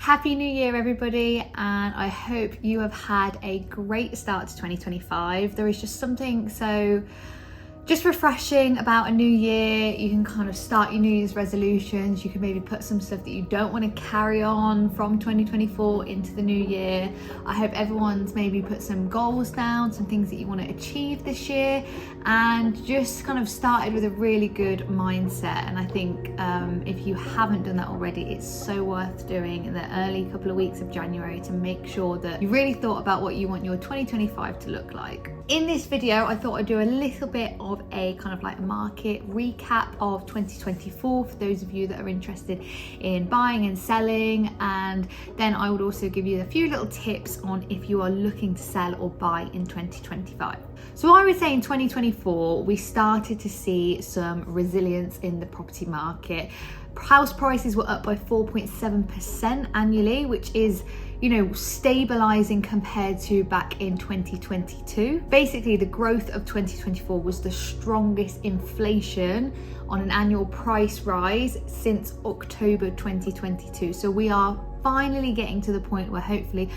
Happy New Year, everybody, and I hope you have had a great start to 2025. There is just something so refreshing about a new year. You can kind of start your New Year's resolutions. You can maybe put some stuff that you don't want to carry on from 2024 into the new year. I hope everyone's maybe put some goals down, some things that you want to achieve this year, and just kind of started with a really good mindset. And I think if you haven't done that already, it's so worth doing in the early couple of weeks of January to make sure that you really thought about what you want your 2025 to look like. In this video, I thought I'd do a little bit of a kind of like market recap of 2024 for those of you that are interested in buying and selling, and then I would also give you a few little tips on if you are looking to sell or buy in 2025. So I would say in 2024 we started to see some resilience in the property market. House prices were up by 4.7% annually, which is, you know, stabilizing compared to back in 2022. Basically, the growth of 2024 was the strongest inflation on an annual price rise since October 2022. So we are finally getting to the point where hopefully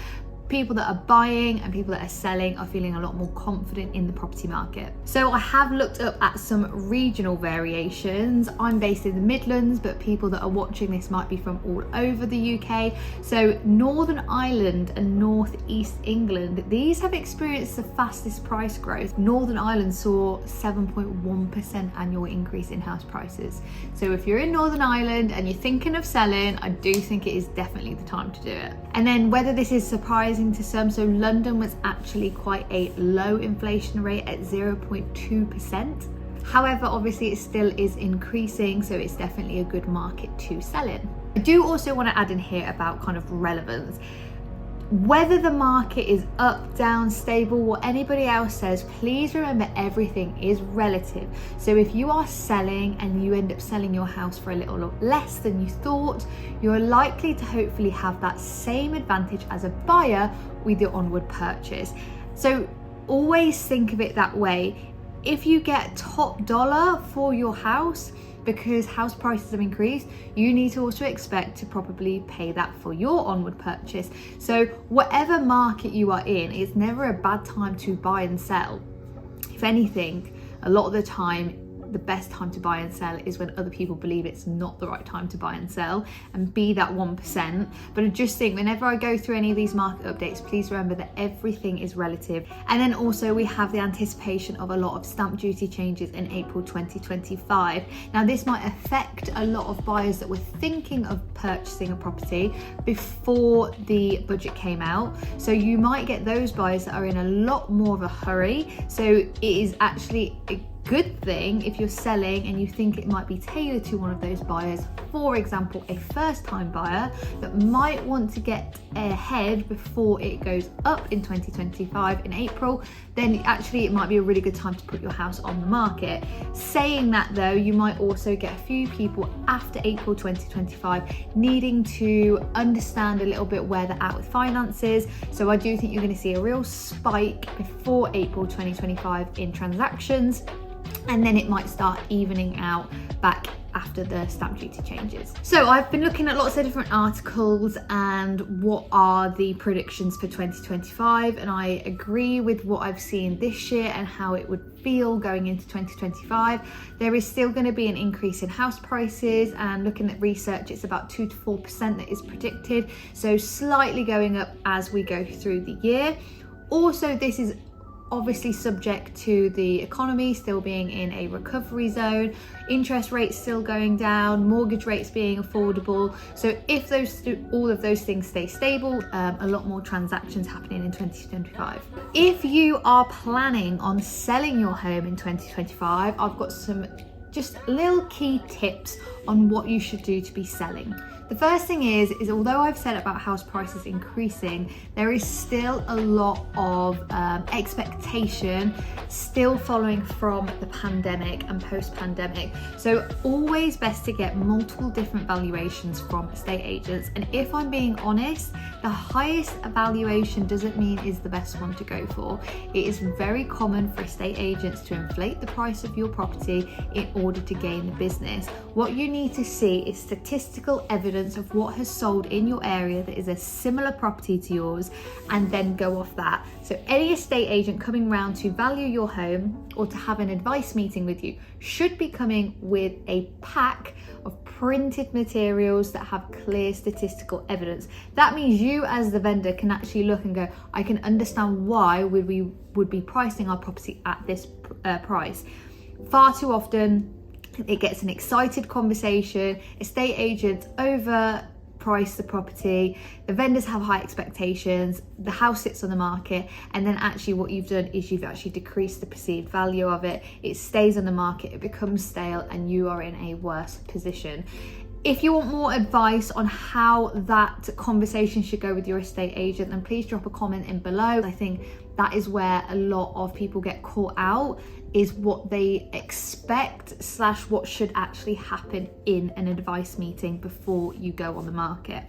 people that are buying and people that are selling are feeling a lot more confident in the property market. So I have looked up at some regional variations. I'm based in the Midlands, but people that are watching this might be from all over the UK. So Northern Ireland and North East England, these have experienced the fastest price growth. Northern Ireland saw 7.1% annual increase in house prices. So if you're in Northern Ireland and you're thinking of selling, I do think it is definitely the time to do it. And then whether this is surprising to some, so London was actually quite a low inflation rate at 0.2%. However, obviously it still is increasing, so it's definitely a good market to sell in. I do also want to add in here about kind of relevance. Whether the market is up, down, stable, what anybody else says, please remember everything is relative. So if you are selling and you end up selling your house for a little less than you thought, you're likely to hopefully have that same advantage as a buyer with your onward purchase. So always think of it that way. If you get top dollar for your house, because house prices have increased, you need to also expect to probably pay that for your onward purchase. So whatever market you are in, it's never a bad time to buy and sell. If anything, a lot of the time, the best time to buy and sell is when other people believe it's not the right time to buy and sell, and be that 1%. But I just think whenever I go through any of these market updates, please remember that everything is relative. And then also we have the anticipation of a lot of stamp duty changes in April 2025. Now this might affect a lot of buyers that were thinking of purchasing a property before the budget came out. So you might get those buyers that are in a lot more of a hurry. So it is actually a good thing if you're selling and you think it might be tailored to one of those buyers, for example a first-time buyer that might want to get ahead before it goes up in 2025 in April, then actually it might be a really good time to put your house on the market. Saying that though, you might also get a few people after April 2025 needing to understand a little bit where they're at with finances. So I do think you're going to see a real spike before April 2025 in transactions, and then it might start evening out back after the stamp duty changes. So I've been looking at lots of different articles and what are the predictions for 2025, and I agree with what I've seen this year and how it would feel going into 2025. There is still going to be an increase in house prices, and looking at research, it's about 2 to 4% that is predicted, so slightly going up as we go through the year. Also, this is obviously subject to the economy still being in a recovery zone, interest rates still going down, mortgage rates being affordable. So if all of those things stay stable, a lot more transactions happening in 2025. If you are planning on selling your home in 2025, I've got some just little key tips on what you should do to be selling. The first thing is although I've said about house prices increasing, there is still a lot of expectation still following from the pandemic and post-pandemic. So always best to get multiple different valuations from estate agents. And if I'm being honest, the highest valuation doesn't mean is the best one to go for. It is very common for estate agents to inflate the price of your property in order to gain the business. What you need to see is statistical evidence evidence of what has sold in your area that is a similar property to yours, and then go off that. So any estate agent coming round to value your home or to have an advice meeting with you should be coming with a pack of printed materials that have clear statistical evidence. That means you as the vendor can actually look and go, I can understand why we would be pricing our property at this price. Far too often it gets an excited conversation, estate agents overprice the property, the vendors have high expectations, the house sits on the market, and then actually what you've done is you've actually decreased the perceived value of it. It stays on the market, it becomes stale, and you are in a worse position. If you want more advice on how that conversation should go with your estate agent, then please drop a comment in below. I think that is where a lot of people get caught out, is what they expect / what should actually happen in an advice meeting before you go on the market.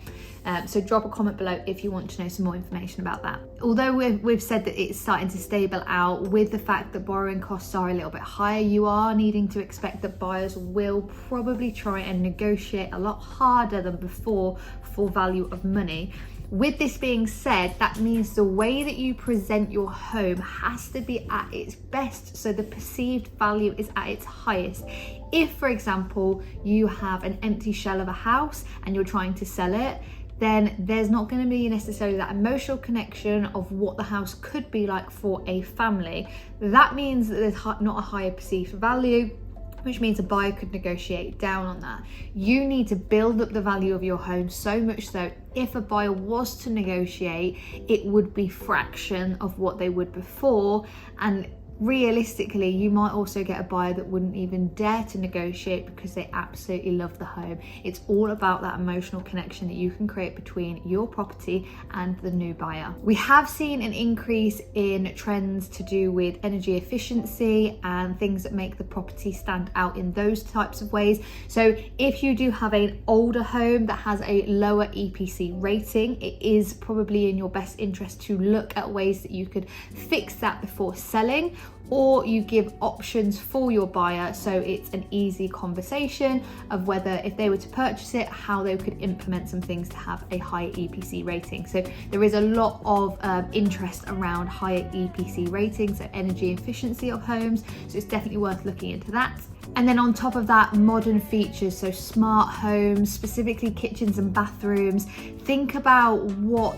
So drop a comment below if you want to know some more information about that. Although we've said that it's starting to stable out, with the fact that borrowing costs are a little bit higher, you are needing to expect that buyers will probably try and negotiate a lot harder than before for value of money. With this being said, that means the way that you present your home has to be at its best, so the perceived value is at its highest. If, for example, you have an empty shell of a house and you're trying to sell it, then there's not going to be necessarily that emotional connection of what the house could be like for a family. That means that there's not a higher perceived value, which means a buyer could negotiate down on that. You need to build up the value of your home so much so if a buyer was to negotiate, it would be fraction of what they would before. And realistically, you might also get a buyer that wouldn't even dare to negotiate because they absolutely love the home. It's all about that emotional connection that you can create between your property and the new buyer. We have seen an increase in trends to do with energy efficiency and things that make the property stand out in those types of ways. So if you do have an older home that has a lower EPC rating, it is probably in your best interest to look at ways that you could fix that before selling, or you give options for your buyer so it's an easy conversation of whether, if they were to purchase it, how they could implement some things to have a higher EPC rating. So there is a lot of interest around higher EPC ratings, so energy efficiency of homes, so it's definitely worth looking into that. And then on top of that, modern features, so smart homes, specifically kitchens and bathrooms. Think about what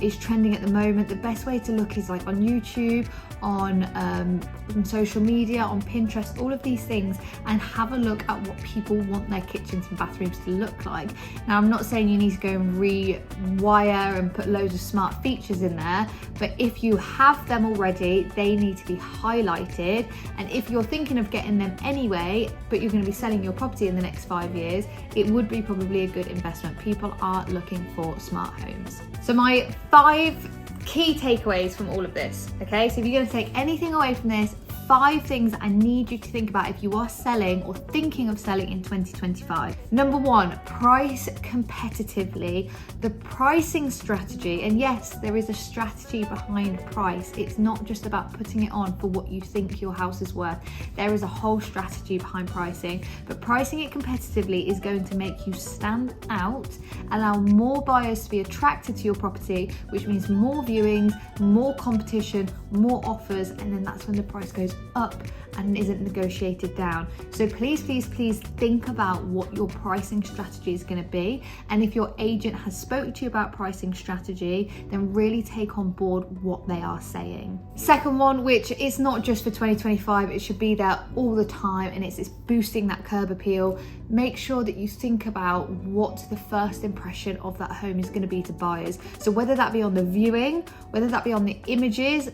is trending at the moment. The best way to look is like on YouTube, on social media, on Pinterest, all of these things, and have a look at what people want their kitchens and bathrooms to look like. Now, I'm not saying you need to go and rewire and put loads of smart features in there, but if you have them already, they need to be highlighted. And if you're thinking of getting them anyway, but you're going to be selling your property in the next 5 years, it would be probably a good investment. People are looking for smart homes. So my 5 key takeaways from all of this, okay? So if you're going to take anything away from this, 5 things I need you to think about if you are selling or thinking of selling in 2025. Number 1, price competitively. The pricing strategy, and yes, there is a strategy behind price. It's not just about putting it on for what you think your house is worth. There is a whole strategy behind pricing, but pricing it competitively is going to make you stand out, allow more buyers to be attracted to your property, which means more viewings, more competition, more offers, and then that's when the price goes up and isn't negotiated down. So please think about what your pricing strategy is going to be, and if your agent has spoke to you about pricing strategy, then really take on board what they are saying. Second one, which is not just for 2025, it should be there all the time, and it's boosting that curb appeal. Make sure that you think about what the first impression of that home is going to be to buyers. So whether that be on the viewing, whether that be on the images,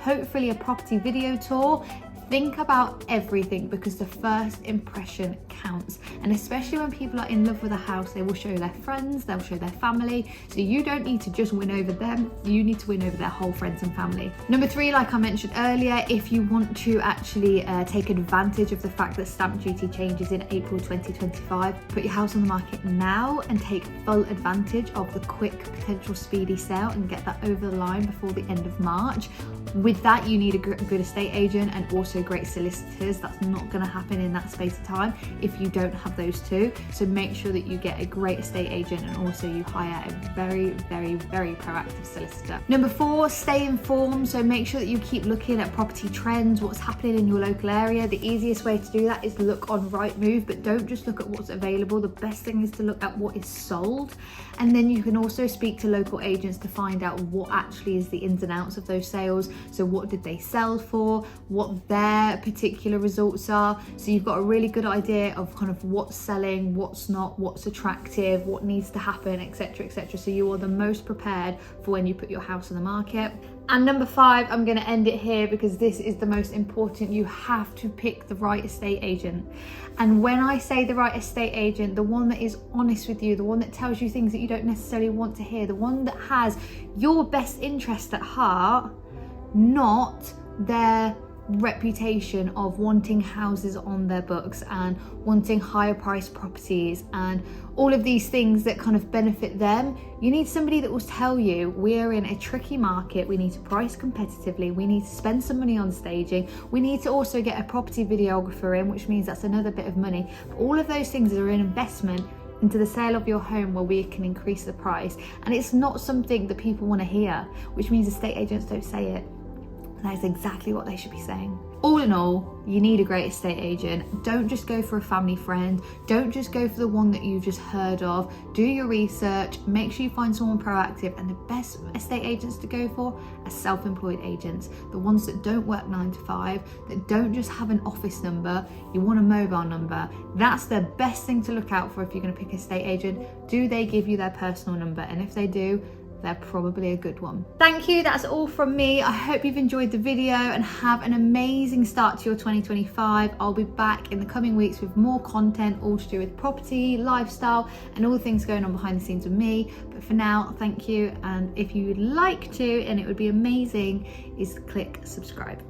hopefully a property video tour, think about everything, because the first impression counts. And especially when people are in love with a house, they will show their friends, they'll show their family. So you don't need to just win over them, you need to win over their whole friends and family. Number 3, like I mentioned earlier, if you want to actually take advantage of the fact that stamp duty changes in April 2025, put your house on the market now and take full advantage of the quick potential speedy sale and get that over the line before the end of March. With that, you need a good estate agent, and also also great solicitors. That's not going to happen in that space of time if you don't have those two. So make sure that you get a great estate agent, and also you hire a very, very, very proactive solicitor. Number 4, stay informed. So make sure that you keep looking at property trends, what's happening in your local area. The easiest way to do that is look on Rightmove, but don't just look at what's available. The best thing is to look at what is sold, and then you can also speak to local agents to find out what actually is the ins and outs of those sales. So what did they sell for, what their particular results are, so you've got a really good idea of kind of what's selling, what's not, what's attractive, what needs to happen, etc., etc. So you are the most prepared for when you put your house on the market. And number 5, I'm going to end it here because this is the most important. You have to pick the right estate agent. And when I say the right estate agent, the one that is honest with you, the one that tells you things that you don't necessarily want to hear, the one that has your best interest at heart, not their reputation of wanting houses on their books and wanting higher priced properties and all of these things that kind of benefit them. You need somebody that will tell you, we're in a tricky market, we need to price competitively, we need to spend some money on staging, we need to also get a property videographer in, which means that's another bit of money. All of those things are an investment into the sale of your home where we can increase the price. And it's not something that people want to hear, which means estate agents don't say it. And that is exactly what they should be saying. All in all, you need a great estate agent. Don't just go for a family friend. Don't just go for the one that you've just heard of. Do your research. Make sure you find someone proactive. And the best estate agents to go for are self-employed agents. The ones that don't work 9 to 5, that don't just have an office number. You want a mobile number. That's the best thing to look out for if you're going to pick an estate agent. Do they give you their personal number? And if they do, they're probably a good one. Thank you, that's all from me. I hope you've enjoyed the video and have an amazing start to your 2025. I'll be back in the coming weeks with more content, all to do with property, lifestyle, and all the things going on behind the scenes with me. But for now, thank you. And if you would like to, and it would be amazing, is click subscribe.